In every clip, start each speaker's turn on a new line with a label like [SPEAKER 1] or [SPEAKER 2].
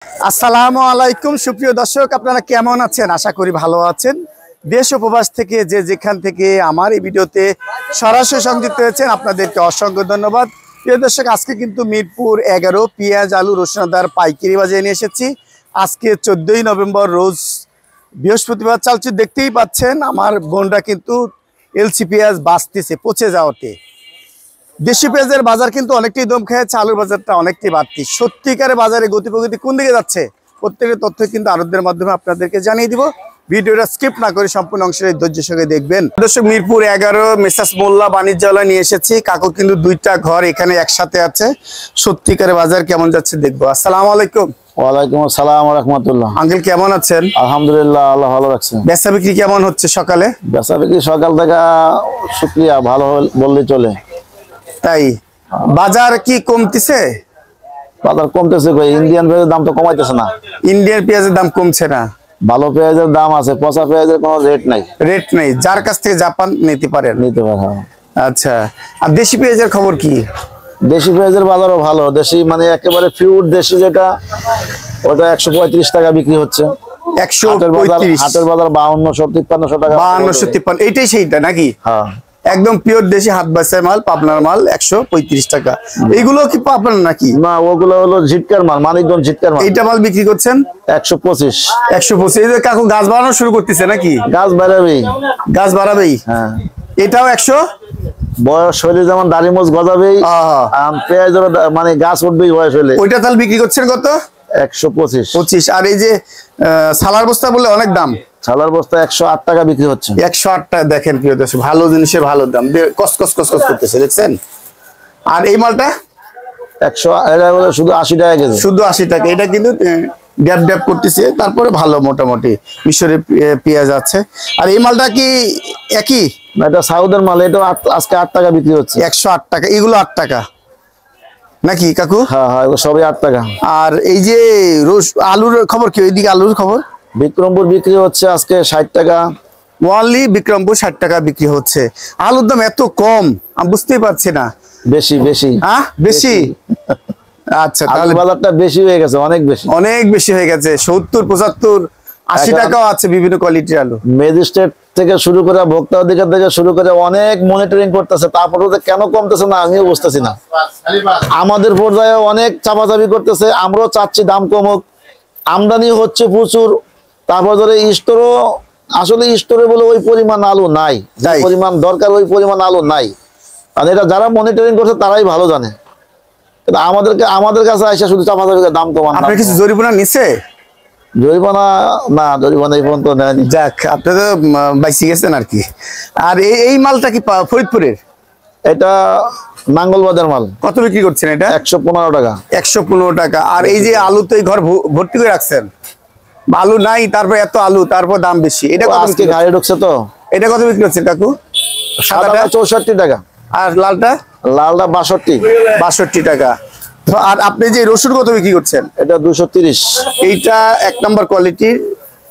[SPEAKER 1] আসসালামু আলাইকুম সুপ্রিয় দর্শক, আপনারা কেমন আছেন? আশা করি ভালো আছেন। দেশ ও প্রবাস থেকে যে যেখান থেকে আমার এই ভিডিওতে সরাসরি সংযুক্ত হয়েছেন আপনাদেরকে অসংখ্য ধন্যবাদ। প্রিয় দর্শক, আজকে কিন্তু মিরপুর 11 পেঁয়াজ আলু রসুন আদার পাইকারি বাজারে নিয়ে এসেছি। আজকে 14ই নভেম্বর রোজ বৃহস্পতিবার। চালচুর দেখতেই পাচ্ছেন আমার বোনরা কিন্তু এলসি পেঁয়াজ বাঁচতেছে পচে যাওয়াতে। দেশি পেঁয়াজের বাজার কিন্তু অনেকটাই দম খেয়েছে, আলুর বাজারটা অনেকটাই বাড়তি। সত্যিকারে বাজারে গতি প্রগতি কোন দিকে যাচ্ছে প্রত্যেকটা তথ্য কিন্তু আরবদের মাধ্যমে আপনাদেরকে জানিয়ে দিব। ভিডিওটা স্কিপ না করে সম্পূর্ণ অংশের ধৈর্য সঙ্গে দেখবেন। দর্শক, মিরপুর 11 মেসার্স মোল্লা বাণিজ্যালয় নিয়ে এসেছি। কাকু কিন্তু দুইটা ঘর এখানে একসাথে আছে। সত্যিকারে বাজার কেমন যাচ্ছে দেখবো। আসসালামু আলাইকুম।
[SPEAKER 2] ওয়ালাইকুম আসসালাম ওয়া রাহমাতুল্লাহ।
[SPEAKER 1] আঙ্কেল কেমন আছেন?
[SPEAKER 2] আলহামদুলিল্লাহ, আল্লাহ ভালো রাখছেন।
[SPEAKER 1] বেচা বিক্রি কেমন হচ্ছে সকালে?
[SPEAKER 2] বেচা বিক্রি সকাল থেকে শুকরিয়া, ভালো বললে চলে।
[SPEAKER 1] তাই বাজার কি কমতেছে?
[SPEAKER 2] বাজার কমতেছে কই, ইন্ডিয়ান পেঁয়াজের দাম তো কমাইতেছে না।
[SPEAKER 1] ইন্ডিয়ান পেঁয়াজের দাম কমছে না,
[SPEAKER 2] ভালো পেঁয়াজের দাম আছে, পচা পেঁয়াজের কোনো রেট নাই।
[SPEAKER 1] রেট নেই, যার কাছ থেকে জাপান নিতে পারেন।
[SPEAKER 2] নিতে পারে।
[SPEAKER 1] আচ্ছা, আর দেশি পেঁয়াজের খবর কি?
[SPEAKER 2] দেশি পেঁয়াজের বাজারও ভালো। দেশি মানে একেবারে পিওর দেশি যেটা, ওটা 135 টাকা বিক্রি হচ্ছে।
[SPEAKER 1] 135
[SPEAKER 2] হাটের বাজার 5200 5300 টাকা।
[SPEAKER 1] 5253 এইটাই সেইটা নাকি?
[SPEAKER 2] হ্যাঁ,
[SPEAKER 1] একদম পিওর দেশি হাত বাসায় মাল, পাবনার মাল 135 টাকা। এইগুলো কি পাবনার নাকি?
[SPEAKER 2] না, ওগুলো হলো ঝিটকার মাল, মানিকগঞ্জ ঝিটকার মাল।
[SPEAKER 1] এইটা মাল বিক্রি করছেন
[SPEAKER 2] 125।
[SPEAKER 1] 125। এই যে কাকু গাছ বাড়ানো শুরু করতেছে নাকি?
[SPEAKER 2] গাছ বাড়াবেই,
[SPEAKER 1] গাছ বাড়াবেই।
[SPEAKER 2] হ্যাঁ,
[SPEAKER 1] এটাও 100।
[SPEAKER 2] বয়স হইলে যেমন দাড়ি মোজ গজাবেই, পেঁয়াজের মানে গাছ উঠবেই বয়স হইলে।
[SPEAKER 1] ওইটা তাহলে বিক্রি করছেন কত?
[SPEAKER 2] 125।
[SPEAKER 1] আর এই যে সালার বস্তা বলে অনেক দাম,
[SPEAKER 2] ছালার বস্তা 108 টাকা বিক্রি হচ্ছে।
[SPEAKER 1] 108 টাকা। দেখেন প্রিয় দর্শক, ভালো জিনিসের ভালো দাম, কস কস কস কস করতেছে, দেখছেন? আর এই মালটা
[SPEAKER 2] 100, এটা হলো শুধু 80 টাকা কেজি।
[SPEAKER 1] শুধু 80 টাকা। এটা কিন্তু ড্যাপ ড্যাপ করতেছে, তারপরে ভালো মোটামুটি মিশরে পেঁয়াজ আছে। আর এই মালটা কি একই?
[SPEAKER 2] এটা সাউথের মাল, এটা আজকে 8 টাকা বিক্রি হচ্ছে।
[SPEAKER 1] 108 টাকা। এগুলো 8 টাকা নাকি কাকু?
[SPEAKER 2] হ্যাঁ হ্যাঁ, এগুলো সবই 8 টাকা।
[SPEAKER 1] আর এই যে আলুর খবর কি? ওইদিকে আলুর খবর?
[SPEAKER 2] বিক্রমপুর বিক্রি হচ্ছে আজকে 60 টাকা।
[SPEAKER 1] ওয়ানলি বিক্রমপুর 60 টাকা বিক্রি হচ্ছে। আলুর দাম এত কম আমি বুঝতেই পারছি না।
[SPEAKER 2] বেশি বেশি,
[SPEAKER 1] হ্যাঁ বেশি। আচ্ছা, তাহলে
[SPEAKER 2] বাজারটা বেশি হয়ে গেছে, অনেক বেশি,
[SPEAKER 1] অনেক বেশি হয়ে গেছে। 70 75 80 টাকাও আছে বিভিন্ন কোয়ালিটির আলু।
[SPEAKER 2] ম্যাজিস্ট্রেট থেকে শুরু করে, ভোক্তা অধিকার থেকে শুরু করে অনেক মনিটরিং করতেছে, তারপরে কেন কমতেছে না আমিও বুঝতেছি না। আমাদের পর্যায়ে অনেক চাপাচাপি করতেছে, আমরাও চাচ্ছি দাম কমুক। আমদানি হচ্ছে প্রচুর, তারপর ধরে স্টোরও, আসলে স্টোরে বলে ওই পরিমাণ আলু নাই, যে পরিমাণ দরকার ওই পরিমাণ আলু নাই। আর এটা যারা মনিটরিং করছে তারাই ভালো জানে। আমাদের কাছে আইসা শুধু চাপাচাপি দাম কমান।
[SPEAKER 1] আপনার কিছু জরিমানা নিছে?
[SPEAKER 2] জরিমানা না, জরিমানা এই পর্যন্ত নেয়নি।
[SPEAKER 1] যাক, আপনি তো বাইসি গেছেন আর কি। আর এই মালটা কি ফরিদপুরের?
[SPEAKER 2] এটা নাঙ্গলবাজার মাল।
[SPEAKER 1] কত বিক্রি করছেন এটা?
[SPEAKER 2] 115 টাকা।
[SPEAKER 1] 115 টাকা। আর এই যে আলু তো এই ঘর ভর্তি করে রাখছেন, আলু নাই, তারপর এত আলু, তারপর দাম বেশি। এটা
[SPEAKER 2] আজকে গাড়ি ঢুকছে তো।
[SPEAKER 1] এটা কত বিক্রি হচ্ছে কাকু?
[SPEAKER 2] সাদাটা 64 টাকা।
[SPEAKER 1] আর লালটা?
[SPEAKER 2] লালটা 62
[SPEAKER 1] টাকা। আর আপনি যে রসুন কত বিক্রি করছেন?
[SPEAKER 2] এটা 230।
[SPEAKER 1] এইটা 1 নম্বর কোয়ালিটির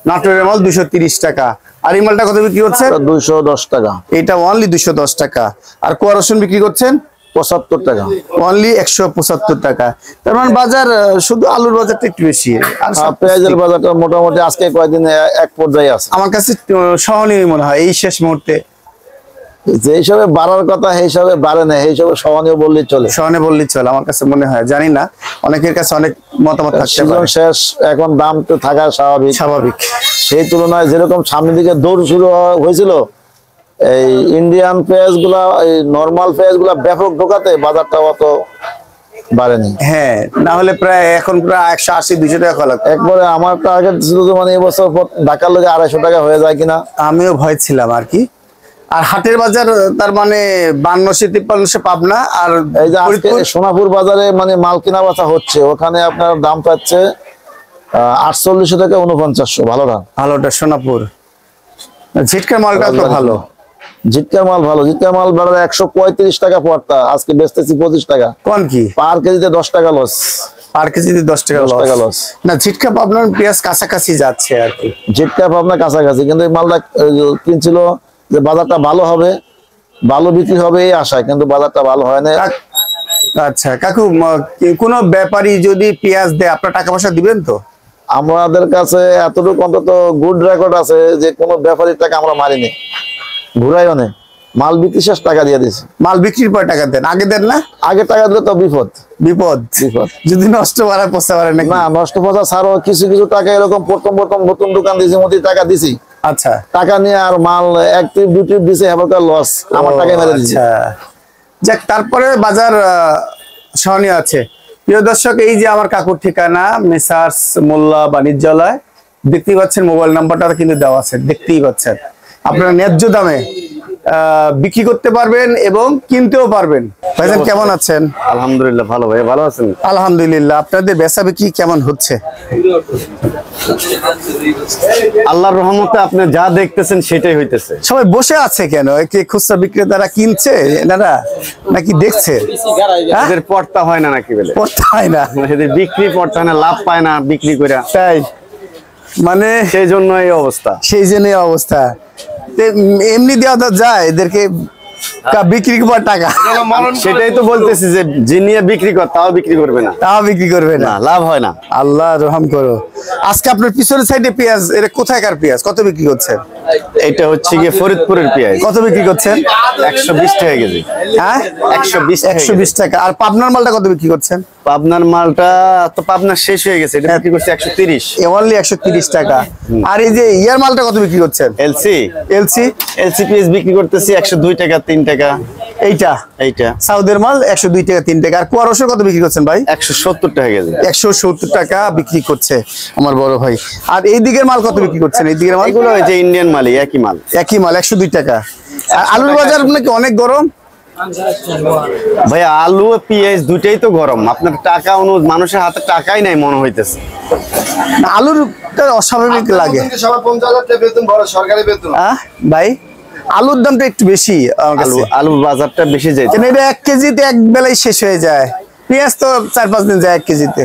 [SPEAKER 1] নাটোরের মাল 230 টাকা। আর এই মালটা কত বিক্রি করছেন?
[SPEAKER 2] 210 টাকা।
[SPEAKER 1] এটা অনলি 210 টাকা। আর কোয়া রসুন বিক্রি করছেন
[SPEAKER 2] 75 টাকা।
[SPEAKER 1] অনলি 175 টাকা। তার মানে বাজার শুধু আলুর বাজারটা একটু বেশি। আর
[SPEAKER 2] পেঁয়াজের বাজারটা মোটামুটি আজকে কয়েকদিন এক পর্যায়ে আছে।
[SPEAKER 1] আমার কাছে সহনীয় মনে হয় এই শেষ মুহূর্তে।
[SPEAKER 2] যে হিসাবে বাড়ার কথা সেই হিসাবে বাড়ে না, সেই হিসাবে সহনীয় বললেই চলে।
[SPEAKER 1] সহনীয় বললেই চলে আমার কাছে মনে হয়। জানি না, অনেকের কাছে অনেক মতামত থাকতে পারে।
[SPEAKER 2] শেষ, এখন দাম তো থাকা স্বাভাবিক। সেই তুলনায় যেরকম সামনের দিকে দৌড় শুরু হয়েছিল, এই ইন্ডিয়ান পেঁয়াজ গুলা, এই নর্মাল পেঁয়াজ গুলা ব্যাপক ঢোকাতে বাজারটা অত বাড়েনি।
[SPEAKER 1] হ্যাঁ, না হলে প্রায় এখন প্রায় 180 200 টাকা লাগতো।
[SPEAKER 2] একবারে আমার টার্গেট ছিল যে মানে এবছর ঢাকার লোকে 250 টাকা হয়ে যায় কিনা,
[SPEAKER 1] আমিও ভয় ছিলাম আর কি। আর হাটের বাজার তার মানে 5200 5300 পাবনা। আর
[SPEAKER 2] এই যে আজকে সোনাপুর বাজারে মানে মাল কিনা বেচা হচ্ছে, ওখানে আপনার দাম পাচ্ছে 4800 থেকে 4900। ভালোটা সোনাপুর। ঝিটকার মালটা তো ভালো। ঝিটকার মাল ভালো। ঝিটকার মাল বাড়ালে 135 টাকা পড়তা, আজকে বেচতেছি 25 টাকা।
[SPEAKER 1] কোন কি?
[SPEAKER 2] পার কেজিতে 10 টাকা লস।
[SPEAKER 1] পার কেজিতে 10 টাকা লস। না, ঝিটকা পাবনার পেঁয়াজ কাছাকাছি যাচ্ছে আর কি।
[SPEAKER 2] ঝিটকা পাবনা কাছাকাছি, কিন্তু এই মালটা কিনছিল যে বাজারটা ভালো হবে, ভালো বিক্রি হবে এই আশায়, কিন্তু বাজারটা ভালো হয় না।
[SPEAKER 1] আচ্ছা কাকু, কোন ব্যাপারী যদি পেঁয়াজ দেয় আপনার টাকা পয়সা দিবেন তো?
[SPEAKER 2] আমাদের কাছে এতটুকু অন্তত গুড রেকর্ড আছে যে কোনো ব্যাপারীর টাকা আমরা মারিনি, ঘুরাইও নেই। মাল বিক্রি শেষ টাকা দিয়ে দিছি।
[SPEAKER 1] মাল বিক্রির পর টাকা দেন, আগে দেন না?
[SPEAKER 2] আগে টাকা দিলে তো বিপদ
[SPEAKER 1] বিপদ
[SPEAKER 2] বিপদ।
[SPEAKER 1] যদি নষ্ট করার প্রস্তাব পারে নাকি?
[SPEAKER 2] না, নষ্ট পয়সা ছাড়াও কিছু কিছু টাকা এরকম প্রথম প্রথম নতুন দোকান দিয়েছি মধ্যে টাকা দিছি,
[SPEAKER 1] আচ্ছা
[SPEAKER 2] টাকা নিয়ে আর মাল এক ট্রিপ দুই ট্রিপ দিছে, এবার লস, আমার টাকা মেরে দিচ্ছে।
[SPEAKER 1] আচ্ছা যাক, তারপরে বাজার সহনীয় আছে। প্রিয় দর্শক, এই যে আমার কাকুর ঠিকানা মেসার্স মোল্লা বাণিজ্যালয়, দেখতেই পাচ্ছেন, মোবাইল নাম্বারটা কিন্তু দেওয়া আছে, দেখতেই পাচ্ছেন। আপনারা ন্যায্য দামে বিক্রি করতে পারবেন এবং কিনতেও পারবেন। ভাইজান কেমন আছেন?
[SPEAKER 3] আলহামদুলিল্লাহ ভালো। ভাই ভালো আছেন?
[SPEAKER 1] আলহামদুলিল্লাহ। আপনাদের বেচা বিক্রি কেমন হচ্ছে?
[SPEAKER 3] আল্লাহর রহমতে আপনি যা দেখতেছেন সেটাই হইতেছে।
[SPEAKER 1] সবাই বসে আছে কেন? কি খুচরা বিক্রেতারা কিনছে এনারা নাকি দেখছে? হ্যাঁ?
[SPEAKER 3] এদের পড়তা হয় না নাকি বলে?
[SPEAKER 1] পড়তে হয় না,
[SPEAKER 3] এদের বিক্রি পড়তা হয় না, লাভ পায় না বিক্রি করে,
[SPEAKER 1] তাই মানে
[SPEAKER 3] সেই জন্য এই অবস্থা।
[SPEAKER 1] সেই জন্যই অবস্থা। এমনি দেওয়া তো যায় এদেরকে বিক্রি করার টাকা,
[SPEAKER 3] সেটাই তো বলতেছি যে যিনি বিক্রি কর তাও বিক্রি করবে না,
[SPEAKER 1] তাও বিক্রি করবে না,
[SPEAKER 3] না লাভ হয় না।
[SPEAKER 1] আল্লাহ রহম করো। আজকে আপনার পিছনের সাইডে পেঁয়াজ, এটা কোথাকার পেঁয়াজ? কত বিক্রি করছেন?
[SPEAKER 3] এটা হচ্ছে গিয়ে ফরিদপুরের পেঁয়াজ।
[SPEAKER 1] কত বিক্রি করছেন?
[SPEAKER 3] 120 টাকা কেজি।
[SPEAKER 1] হ্যাঁ
[SPEAKER 3] 120
[SPEAKER 1] টাকা। আর পাবনার মালটা কত বিক্রি করছেন?
[SPEAKER 3] পাবনার মালটা তো পাবনার শেষ হয়ে গেছে, এটা বিক্রি করছে 130।
[SPEAKER 1] অনলি 130 টাকা। আর এই যে ইয়ার মালটা কত বিক্রি করছেন?
[SPEAKER 3] এলসি
[SPEAKER 1] এলসি
[SPEAKER 3] পেঁয়াজ বিক্রি করতেছি 102 টাকা 3 টাকা। এইটা
[SPEAKER 1] সাউদের মাল 102 টাকা 3 টাকা। আর কুয়ারসের কত বিক্রি করছেন ভাই?
[SPEAKER 3] 170 টাকা কেজি।
[SPEAKER 1] 170 টাকা বিক্রি করছে আমার বড় ভাই। আর এই দিকের মাল কত বিক্রি করছেন? এই দিকের মাল
[SPEAKER 3] এগুলো ওই যে ইন্ডিয়ান মালই, একই মাল
[SPEAKER 1] 102 টাকা। আর আলুর বাজার নাকি অনেক গরম
[SPEAKER 3] ভাই। আলু পেঁয়াজ দুটাই তো গরম, আপনার টাকা মানুষের হাতে টাকাই নাই মনে হইতেছে।
[SPEAKER 1] না, আলুরটা অস্বাভাবিক লাগে ভাই। আলুর দামটা একটু বেশি আমার কাছে।
[SPEAKER 3] আলুর বাজারটা বেশি যায়,
[SPEAKER 1] এটা 1 কেজিতে এক বেলায় শেষ হয়ে যায়। পেঁয়াজ তো 4-5 দিন যায় 1 কেজিতে,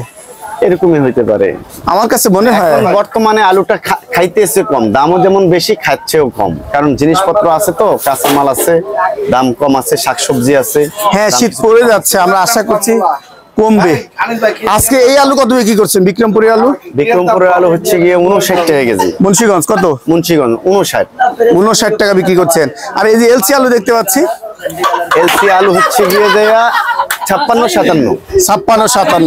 [SPEAKER 3] এরকমই হইতে পারে
[SPEAKER 1] আমার কাছে মনে হয়।
[SPEAKER 3] এখন বর্তমানে আলুটা খাইতেছে কম, দামও যেমন বেশি, খাচ্ছেও কম, কারণ জিনিসপত্র আছে তো, কাঁচামাল আছে, দাম কম আছে, শাকসবজি আছে।
[SPEAKER 1] হ্যাঁ, শীত পড়ে যাচ্ছে, আমরা আশা করছি কমবে। আজকে এই আলু কত বিক্রি করছেন? বিক্রমপুরের আলু?
[SPEAKER 3] বিক্রমপুরের আলু হচ্ছে গিয়ে 59 টাকা কেজি।
[SPEAKER 1] মুন্সিগঞ্জ কত?
[SPEAKER 3] মুন্সিগঞ্জ 59
[SPEAKER 1] টাকা বিক্রি করছেন। আর এই যে এলসি আলু দেখতে পাচ্ছি,
[SPEAKER 3] এলসি আলু হচ্ছে গিয়ে দেয়া
[SPEAKER 1] 56-57।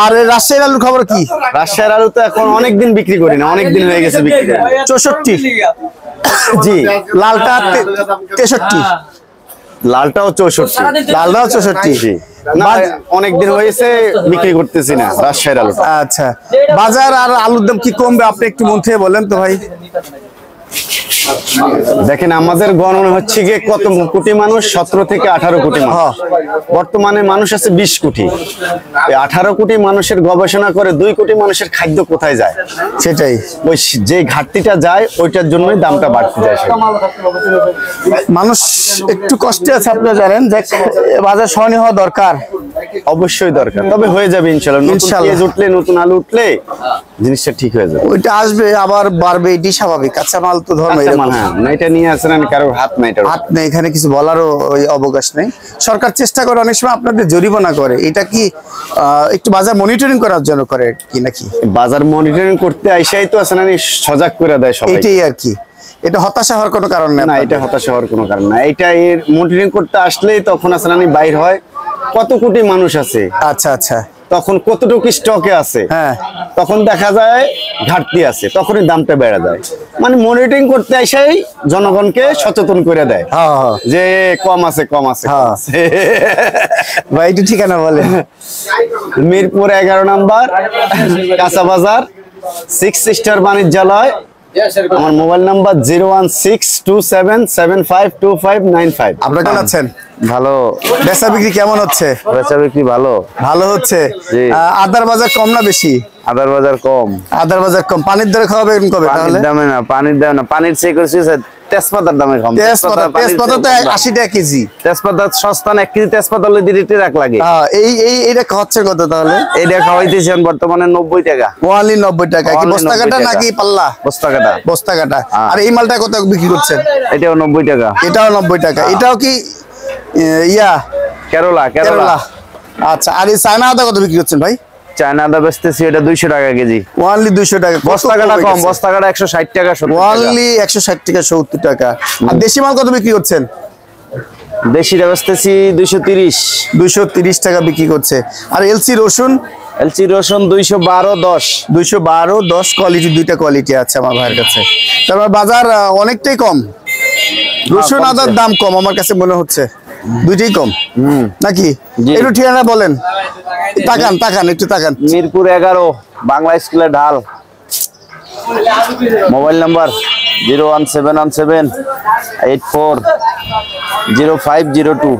[SPEAKER 1] আর রাজশাহীর আলুর খবর কি?
[SPEAKER 3] রাজশাহীর আলু তো এখন অনেকদিন বিক্রি করি না, অনেকদিন হয়ে গেছে বিক্রি করি।
[SPEAKER 1] 64। জি, লালটা 63।
[SPEAKER 3] লালটাও 64। জি, অনেকদিন হয়েছে বিক্রি করতেছি না রাজশাহীর আলু।
[SPEAKER 1] আচ্ছা, বাজার আর আলুর দাম কি কমবে আপনি একটু মন থেকে বলেন তো ভাই।
[SPEAKER 3] দেখেন, আমাদের গণনা হচ্ছে গিয়ে কত কোটি মানুষ? 17 থেকে 18 কোটি মানুষ। বর্তমানে মানুষ আছে 20 কোটি। 18 কোটি মানুষের গবেষণা করে 2 কোটি মানুষের খাদ্য কোথায় যায়,
[SPEAKER 1] সেটাই।
[SPEAKER 3] ওই যে ঘাটতিটা যায় ওইটার জন্যই দামটা বাড়তে যায়।
[SPEAKER 1] মানুষ একটু কষ্টে আছে, আপনারা জানেন যে বাজার সহনীয় হওয়া দরকার,
[SPEAKER 3] অবশ্যই দরকার, তবে হয়ে যাবে ইনশাআল্লাহ। নতুন পেঁয়াজ উঠলে, নতুন আলু উঠলে জিনিসটা ঠিক হয়ে যাবে।
[SPEAKER 1] ওইটা আসবে আবার বাড়বে, এটি স্বাভাবিক। কাঁচা মাল তো ধর্ম,
[SPEAKER 3] এটা নিয়ে আসেন, কারোর হাত নাই,
[SPEAKER 1] হাত নেই, এখানে কিছু বলারও ওই অবকাশ নেই। সরকার চেষ্টা করে, অনেক সময় আপনাদের জরিমানা করে। এটা কি একটু বাজার মনিটরিং করার জন্য করে কি নাকি?
[SPEAKER 3] বাজার মনিটরিং করতে আইসাই তো আছে না, সজাগ করে দেয় সবাই,
[SPEAKER 1] এটাই আর কি। এটা হতাশা হওয়ার কোনো কারণ নেই
[SPEAKER 3] না, এটা হতাশা হওয়ার কোনো কারণ না। এটা এর মনিটরিং করতে আসলেই তখন আছে না বাইর হয় কত কোটি মানুষ আছে,
[SPEAKER 1] আচ্ছা,
[SPEAKER 3] তখন কতটুকু স্টকে আছে,
[SPEAKER 1] হ্যাঁ,
[SPEAKER 3] তখন দেখা যায় ঘাটতি আছে, তখনই দামটা বেড়ে যায়। মানে মনিটরিং করতে আসাই জনগণকে সচেতন করে দেয় যে কম আছে।
[SPEAKER 1] ভাই একটু ঠিকানা বলে।
[SPEAKER 3] মিরপুর 11 নম্বর কাঁচা বাজার, 6 স্টার বাণিজ্যালয়। আমার মোবাইল নাম্বার 01627752595।
[SPEAKER 1] আপনারা কেমন আছেন?
[SPEAKER 2] ভালো।
[SPEAKER 1] বেচা বিক্রি কেমন হচ্ছে?
[SPEAKER 2] বেচা বিক্রি ভালো
[SPEAKER 1] হচ্ছে।
[SPEAKER 2] জি।
[SPEAKER 1] আদার বাজার কম না বেশি?
[SPEAKER 2] আদার বাজার কম।
[SPEAKER 1] পানির দরে খাওয়াবে কবে? তাহলে
[SPEAKER 2] দামে না, পানির দামে না, পানির চেয়ে করছি তেজপাতার দামে কম।
[SPEAKER 1] তেজপাতা তো 80 টাকা কেজি।
[SPEAKER 2] তেজপাতা সস্তা না, 1 কেজি তেজপাতা হলে 2 রাখ লাগে।
[SPEAKER 1] এইটা খাওয়াচ্ছে কত তাহলে?
[SPEAKER 2] এইটা খাওয়াইতেছেন বর্তমানে 90 টাকা।
[SPEAKER 1] ওয়ানলি 90 টাকা। কি বস্তা কাটা নাকি পাল্লা? বস্তা কাটা। আর এই মালটা কত বিক্রি করছেন?
[SPEAKER 2] এটাও 90 টাকা।
[SPEAKER 1] এটাও 90 টাকা। এটাও কি
[SPEAKER 2] কেরলা
[SPEAKER 1] আচ্ছা, আর এই চায়না আদা কত বিক্রি করছেন ভাই?
[SPEAKER 3] চায়না আদা বেচতেছি এটা 200 টাকা কেজি।
[SPEAKER 1] ওয়ানলি 200 টাকা।
[SPEAKER 3] বস্তা কাটা কম, বস্তা কাটা 160 টাকা 70 টাকা।
[SPEAKER 1] ওয়ানলি 160 টাকা 70 টাকা। আর দেশি মাল কত বিক্রি করছেন?
[SPEAKER 3] দেশিটা বেচতেছি 230।
[SPEAKER 1] 230 টাকা বিক্রি করছে। আর এলসি রসুন?
[SPEAKER 3] এলসি রসুন 212 10।
[SPEAKER 1] 212 10 কোয়ালিটি, দুইটা কোয়ালিটি আছে আমার ভাইয়ের কাছে। তারপর বাজার অনেকটাই কম, রসুন আদার দাম কম আমার কাছে মনে হচ্ছে, দুইটাই কম নাকি?
[SPEAKER 3] জি।
[SPEAKER 1] একটু ঠিকানা বলেন, তাকান তাকান একটু তাকান।
[SPEAKER 3] মিরপুর 11 বাংলা স্কুলের ঢাল। Mobile number 01717 84 0502।